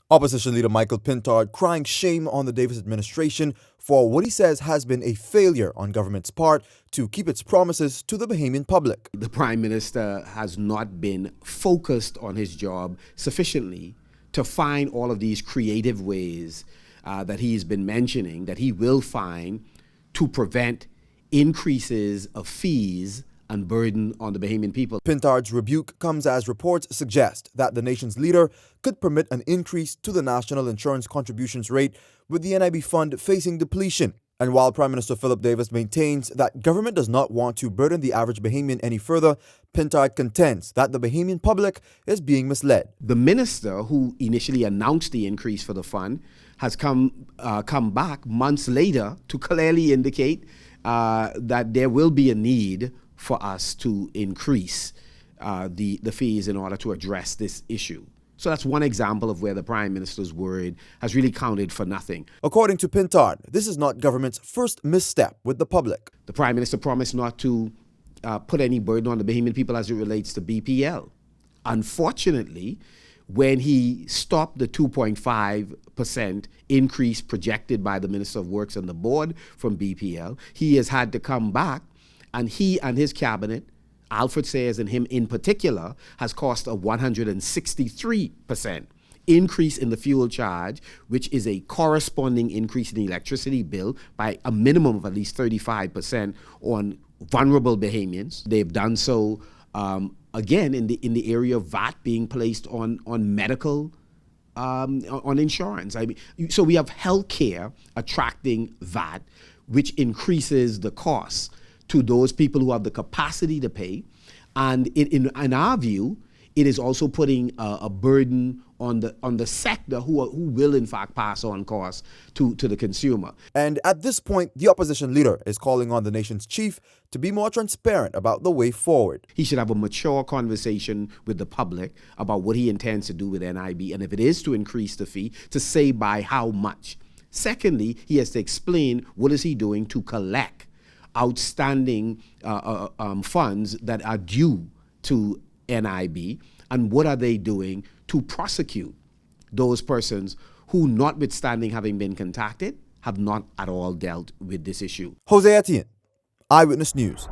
Opposition leader Michael Pintard crying shame on the Davis administration for what he says has been a failure on government's part to keep its promises to the Bahamian public. The Prime Minister has not been focused on his job sufficiently to find all of these creative ways that he's been mentioning, that he will find to prevent increases of fees and burden on the Bahamian people. Pintard's rebuke comes as reports suggest that the nation's leader could permit an increase to the national insurance contributions rate with the NIB fund facing depletion. And while Prime Minister Philip Davis maintains that government does not want to burden the average Bahamian any further, Pintard contends that the Bahamian public is being misled. The minister who initially announced the increase for the fund has come back months later to clearly indicate that there will be a need for us to increase the fees in order to address this issue. So that's one example of where the Prime Minister's word has really counted for nothing. According to Pintard, this is not government's first misstep with the public. The Prime Minister promised not to put any burden on the Bahamian people as it relates to BPL. Unfortunately, when he stopped the 2.5% increase projected by the Minister of Works and the board from BPL, he has had to come back, and he and his cabinet, Alfred Sayers and him in particular, has cost a 163% increase in the fuel charge, which is a corresponding increase in the electricity bill by a minimum of at least 35% on vulnerable Bahamians. They've done so again in the area of VAT being placed on medical, on insurance. I mean, so we have healthcare attracting VAT, which increases the costs to those people who have the capacity to pay. And in our view, it is also putting a burden on the sector who will in fact pass on costs to the consumer. And at this point, the opposition leader is calling on the nation's chief to be more transparent about the way forward. He should have a mature conversation with the public about what he intends to do with NIB, and if it is to increase the fee, to say by how much. Secondly, he has to explain what is he doing to collect outstanding funds that are due to NIB, and what are they doing to prosecute those persons who, notwithstanding having been contacted, have not at all dealt with this issue. Jose Etienne, Eyewitness News.